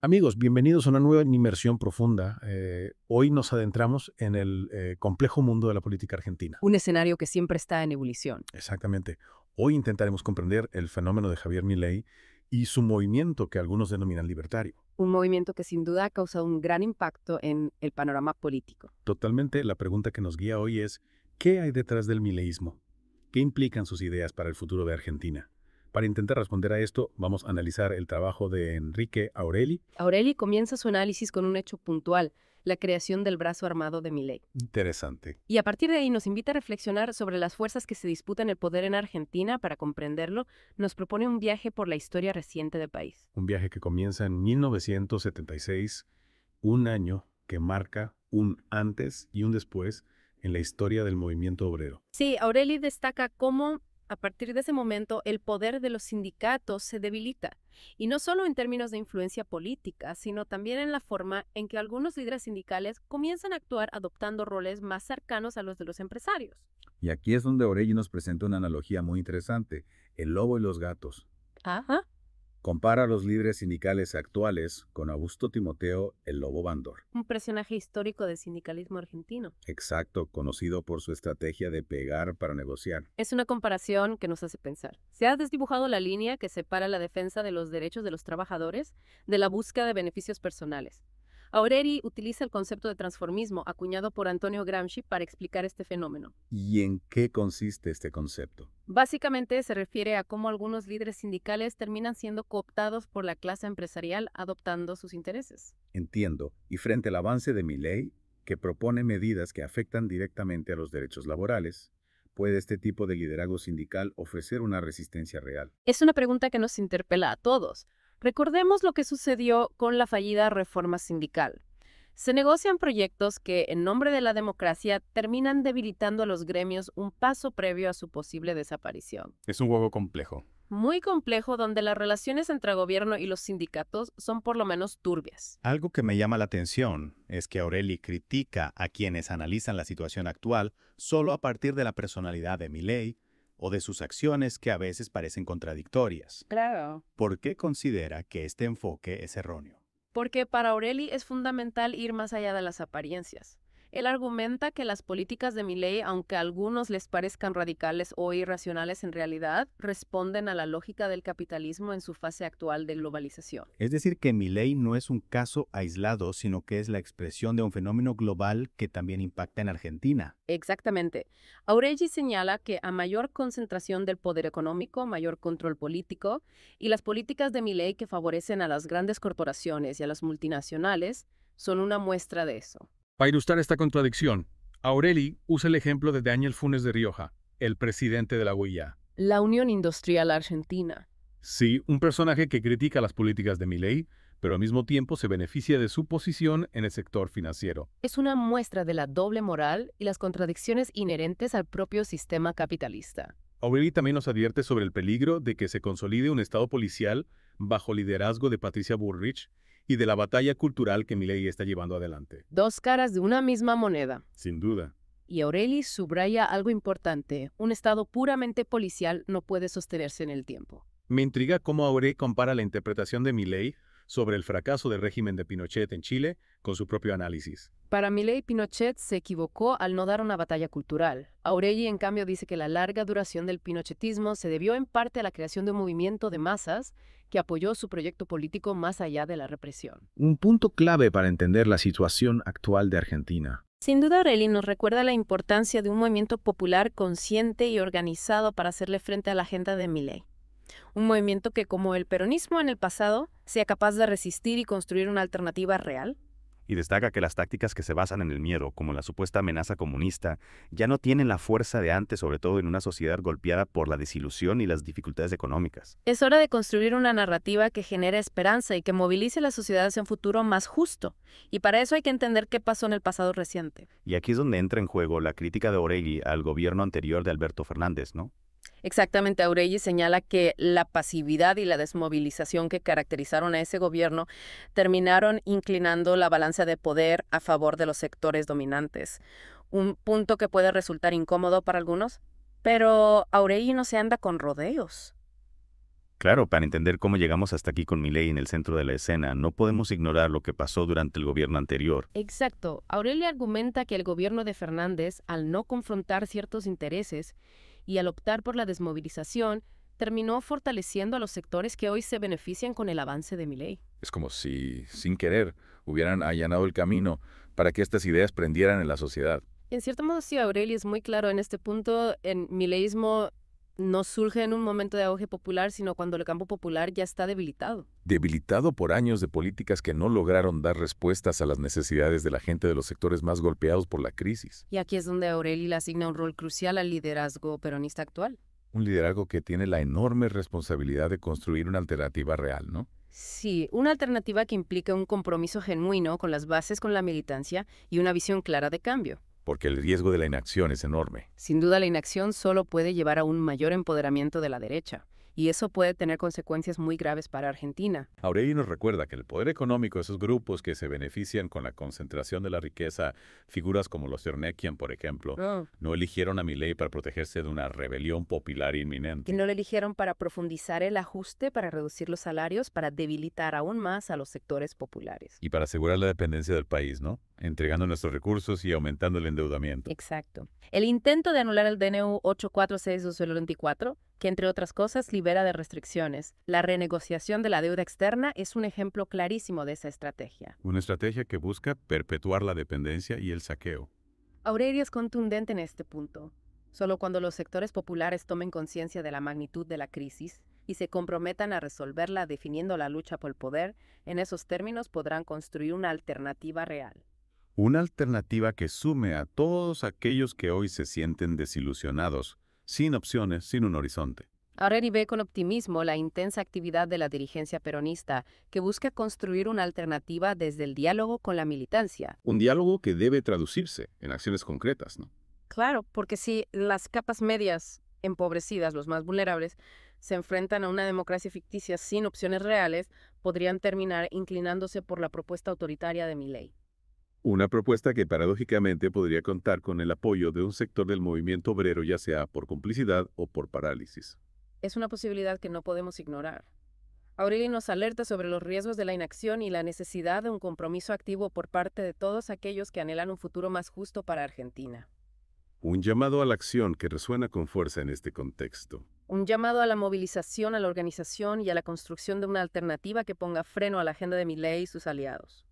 Amigos, bienvenidos a una nueva inmersión profunda. Hoy nos adentramos en el complejo mundo de la política argentina. Un escenario que siempre está en ebullición. Exactamente. Hoy intentaremos comprender el fenómeno de Javier Milei y su movimiento que algunos denominan libertario. Un movimiento que sin duda ha causado un gran impacto en el panorama político. Totalmente, la pregunta que nos guía hoy es, ¿qué hay detrás del mileísmo? ¿Qué implican sus ideas para el futuro de Argentina? Para intentar responder a esto, vamos a analizar el trabajo de Enrique Aureli. Aureli comienza su análisis con un hecho puntual, la creación del brazo armado de Milei. Interesante. Y a partir de ahí nos invita a reflexionar sobre las fuerzas que se disputan el poder en Argentina. Para comprenderlo, nos propone un viaje por la historia reciente del país. Un viaje que comienza en 1976, un año que marca un antes y un después en la historia del movimiento obrero. Sí, Aureli destaca cómo a partir de ese momento el poder de los sindicatos se debilita, y no solo en términos de influencia política, sino también en la forma en que algunos líderes sindicales comienzan a actuar adoptando roles más cercanos a los de los empresarios. Y aquí es donde Orelli nos presenta una analogía muy interesante, el lobo y los gatos. Ajá. Compara a los líderes sindicales actuales con Augusto Timoteo, el lobo Bandor. Un personaje histórico del sindicalismo argentino. Exacto, conocido por su estrategia de pegar para negociar. Es una comparación que nos hace pensar. Se ha desdibujado la línea que separa la defensa de los derechos de los trabajadores de la búsqueda de beneficios personales. Aureli utiliza el concepto de transformismo acuñado por Antonio Gramsci para explicar este fenómeno. ¿Y en qué consiste este concepto? Básicamente se refiere a cómo algunos líderes sindicales terminan siendo cooptados por la clase empresarial adoptando sus intereses. Entiendo, y frente al avance de Milei, que propone medidas que afectan directamente a los derechos laborales, ¿puede este tipo de liderazgo sindical ofrecer una resistencia real? Es una pregunta que nos interpela a todos. Recordemos lo que sucedió con la fallida reforma sindical. Se negocian proyectos que, en nombre de la democracia, terminan debilitando a los gremios un paso previo a su posible desaparición. Es un juego complejo. Muy complejo, donde las relaciones entre gobierno y los sindicatos son por lo menos turbias. Algo que me llama la atención es que Aureli critica a quienes analizan la situación actual solo a partir de la personalidad de Milei o de sus acciones que a veces parecen contradictorias. Claro. ¿Por qué considera que este enfoque es erróneo? Porque para Aureli es fundamental ir más allá de las apariencias. Él argumenta que las políticas de Milei, aunque a algunos les parezcan radicales o irracionales en realidad, responden a la lógica del capitalismo en su fase actual de globalización. Es decir, que Milei no es un caso aislado, sino que es la expresión de un fenómeno global que también impacta en Argentina. Exactamente. Aureli señala que a mayor concentración del poder económico, mayor control político, y las políticas de Milei que favorecen a las grandes corporaciones y a las multinacionales son una muestra de eso. Para ilustrar esta contradicción, Aureli usa el ejemplo de Daniel Funes de Rioja, el presidente de la UIA. La Unión Industrial Argentina. Sí, un personaje que critica las políticas de Milei, pero al mismo tiempo se beneficia de su posición en el sector financiero. Es una muestra de la doble moral y las contradicciones inherentes al propio sistema capitalista. Aureli también nos advierte sobre el peligro de que se consolide un estado policial bajo liderazgo de Patricia Bullrich y de la batalla cultural que Milei está llevando adelante. Dos caras de una misma moneda. Sin duda. Y Aureli subraya algo importante: un estado puramente policial no puede sostenerse en el tiempo. Me intriga cómo Aureli compara la interpretación de Milei sobre el fracaso del régimen de Pinochet en Chile con su propio análisis. Para Milei, Pinochet se equivocó al no dar una batalla cultural. Aureli, en cambio, dice que la larga duración del pinochetismo se debió en parte a la creación de un movimiento de masas que apoyó su proyecto político más allá de la represión. Un punto clave para entender la situación actual de Argentina. Sin duda, Aureli nos recuerda la importancia de un movimiento popular consciente y organizado para hacerle frente a la agenda de Milei. Un movimiento que, como el peronismo en el pasado, sea capaz de resistir y construir una alternativa real. Y destaca que las tácticas que se basan en el miedo, como la supuesta amenaza comunista, ya no tienen la fuerza de antes, sobre todo en una sociedad golpeada por la desilusión y las dificultades económicas. Es hora de construir una narrativa que genere esperanza y que movilice a la sociedad hacia un futuro más justo. Y para eso hay que entender qué pasó en el pasado reciente. Y aquí es donde entra en juego la crítica de Orelli al gobierno anterior de Alberto Fernández, ¿no? Exactamente, Aureli señala que la pasividad y la desmovilización que caracterizaron a ese gobierno terminaron inclinando la balanza de poder a favor de los sectores dominantes. Un punto que puede resultar incómodo para algunos, pero Aureli no se anda con rodeos. Claro, para entender cómo llegamos hasta aquí con Milei en el centro de la escena, no podemos ignorar lo que pasó durante el gobierno anterior. Exacto. Aurelia argumenta que el gobierno de Fernández, al no confrontar ciertos intereses y al optar por la desmovilización, terminó fortaleciendo a los sectores que hoy se benefician con el avance de Milei. Es como si, sin querer, hubieran allanado el camino para que estas ideas prendieran en la sociedad. En cierto modo, sí, Aurelia es muy claro en este punto. El mileísmo no surge en un momento de auge popular, sino cuando el campo popular ya está debilitado. Debilitado por años de políticas que no lograron dar respuestas a las necesidades de la gente de los sectores más golpeados por la crisis. Y aquí es donde Aurelia le asigna un rol crucial al liderazgo peronista actual. Un liderazgo que tiene la enorme responsabilidad de construir una alternativa real, ¿no? Sí, una alternativa que implica un compromiso genuino con las bases, con la militancia y una visión clara de cambio. Porque el riesgo de la inacción es enorme. Sin duda, la inacción solo puede llevar a un mayor empoderamiento de la derecha, y eso puede tener consecuencias muy graves para Argentina. Aurelio nos recuerda que el poder económico de esos grupos que se benefician con la concentración de la riqueza, figuras como los Cernequian, por ejemplo, no eligieron a Milei para protegerse de una rebelión popular inminente. Que no lo eligieron para profundizar el ajuste, para reducir los salarios, para debilitar aún más a los sectores populares. Y para asegurar la dependencia del país, ¿no? Entregando nuestros recursos y aumentando el endeudamiento. Exacto. El intento de anular el DNU 846-2024, que entre otras cosas libera de restricciones, la renegociación de la deuda externa es un ejemplo clarísimo de esa estrategia. Una estrategia que busca perpetuar la dependencia y el saqueo. Aurelia es contundente en este punto. Solo cuando los sectores populares tomen conciencia de la magnitud de la crisis y se comprometan a resolverla definiendo la lucha por el poder, en esos términos podrán construir una alternativa real. Una alternativa que sume a todos aquellos que hoy se sienten desilusionados, sin opciones, sin un horizonte. Aurelia ve con optimismo la intensa actividad de la dirigencia peronista, que busca construir una alternativa desde el diálogo con la militancia. Un diálogo que debe traducirse en acciones concretas, ¿no? Claro, porque si las capas medias empobrecidas, los más vulnerables, se enfrentan a una democracia ficticia sin opciones reales, podrían terminar inclinándose por la propuesta autoritaria de Milei. Una propuesta que paradójicamente podría contar con el apoyo de un sector del movimiento obrero, ya sea por complicidad o por parálisis. Es una posibilidad que no podemos ignorar. Aurelia nos alerta sobre los riesgos de la inacción y la necesidad de un compromiso activo por parte de todos aquellos que anhelan un futuro más justo para Argentina. Un llamado a la acción que resuena con fuerza en este contexto. Un llamado a la movilización, a la organización y a la construcción de una alternativa que ponga freno a la agenda de Milei y sus aliados.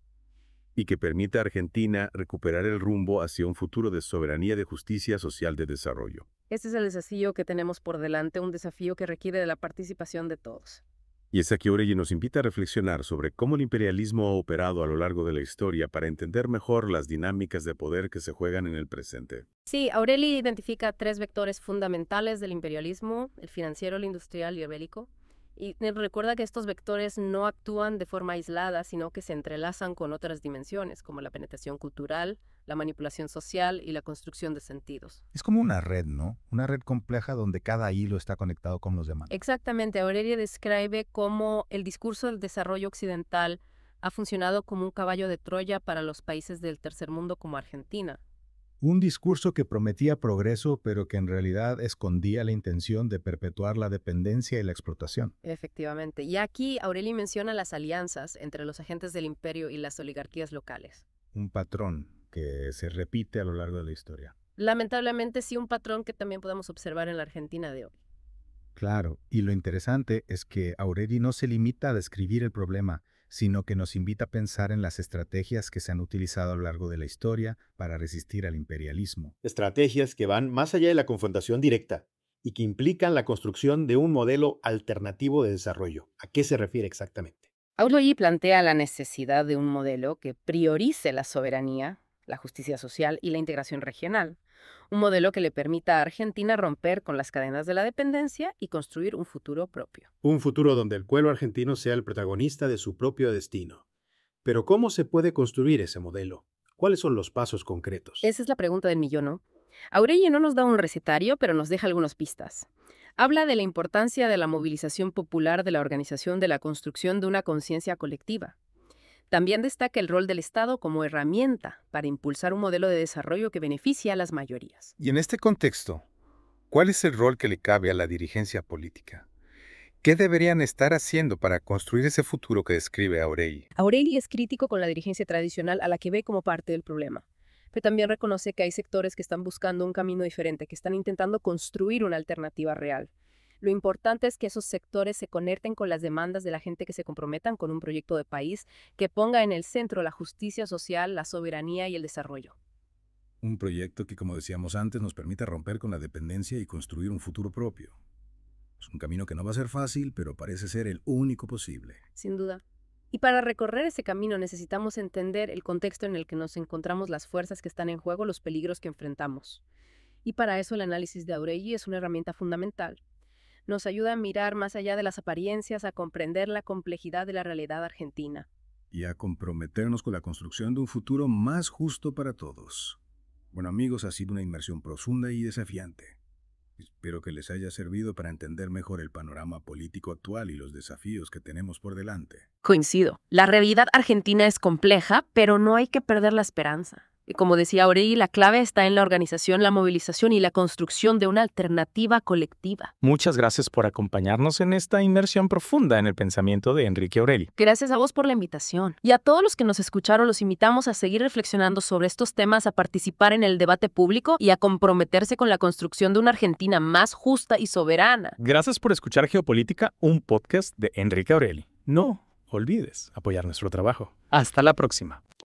Y que permita a Argentina recuperar el rumbo hacia un futuro de soberanía, de justicia social, de desarrollo. Este es el desafío que tenemos por delante, un desafío que requiere de la participación de todos. Y es aquí Aurelia nos invita a reflexionar sobre cómo el imperialismo ha operado a lo largo de la historia para entender mejor las dinámicas de poder que se juegan en el presente. Sí, Aurelia identifica tres vectores fundamentales del imperialismo: el financiero, el industrial y el bélico. Y recuerda que estos vectores no actúan de forma aislada, sino que se entrelazan con otras dimensiones, como la penetración cultural, la manipulación social y la construcción de sentidos. Es como una red, ¿no? Una red compleja donde cada hilo está conectado con los demás. Exactamente, Aurelia describe cómo el discurso del desarrollo occidental ha funcionado como un caballo de Troya para los países del tercer mundo como Argentina. Un discurso que prometía progreso, pero que en realidad escondía la intención de perpetuar la dependencia y la explotación. Efectivamente. Y aquí Aurelia menciona las alianzas entre los agentes del imperio y las oligarquías locales. Un patrón que se repite a lo largo de la historia. Lamentablemente sí, un patrón que también podemos observar en la Argentina de hoy. Claro, y lo interesante es que Aurelia no se limita a describir el problema, sino que nos invita a pensar en las estrategias que se han utilizado a lo largo de la historia para resistir al imperialismo. Estrategias que van más allá de la confrontación directa y que implican la construcción de un modelo alternativo de desarrollo. ¿A qué se refiere exactamente? Aurelia plantea la necesidad de un modelo que priorice la soberanía, la justicia social y la integración regional. Un modelo que le permita a Argentina romper con las cadenas de la dependencia y construir un futuro propio. Un futuro donde el pueblo argentino sea el protagonista de su propio destino. Pero ¿cómo se puede construir ese modelo? ¿Cuáles son los pasos concretos? Esa es la pregunta del millón, ¿no? Aurelia no nos da un recetario, pero nos deja algunas pistas. Habla de la importancia de la movilización popular, de la organización, de la construcción de una conciencia colectiva. También destaca el rol del Estado como herramienta para impulsar un modelo de desarrollo que beneficie a las mayorías. Y en este contexto, ¿cuál es el rol que le cabe a la dirigencia política? ¿Qué deberían estar haciendo para construir ese futuro que describe Aureli? Aureli es crítico con la dirigencia tradicional a la que ve como parte del problema, pero también reconoce que hay sectores que están buscando un camino diferente, que están intentando construir una alternativa real. Lo importante es que esos sectores se conecten con las demandas de la gente, que se comprometan con un proyecto de país que ponga en el centro la justicia social, la soberanía y el desarrollo. Un proyecto que, como decíamos antes, nos permita romper con la dependencia y construir un futuro propio. Es un camino que no va a ser fácil, pero parece ser el único posible. Sin duda. Y para recorrer ese camino necesitamos entender el contexto en el que nos encontramos, las fuerzas que están en juego, los peligros que enfrentamos. Y para eso el análisis de Aureli es una herramienta fundamental. Nos ayuda a mirar más allá de las apariencias, a comprender la complejidad de la realidad argentina. Y a comprometernos con la construcción de un futuro más justo para todos. Bueno, amigos, ha sido una inmersión profunda y desafiante. Espero que les haya servido para entender mejor el panorama político actual y los desafíos que tenemos por delante. Coincido. La realidad argentina es compleja, pero no hay que perder la esperanza. Y como decía Aureli, la clave está en la organización, la movilización y la construcción de una alternativa colectiva. Muchas gracias por acompañarnos en esta inmersión profunda en el pensamiento de Enrique Aureli. Gracias a vos por la invitación. Y a todos los que nos escucharon, los invitamos a seguir reflexionando sobre estos temas, a participar en el debate público y a comprometerse con la construcción de una Argentina más justa y soberana. Gracias por escuchar Geopolítica, un podcast de Enrique Aureli. No olvides apoyar nuestro trabajo. Hasta la próxima.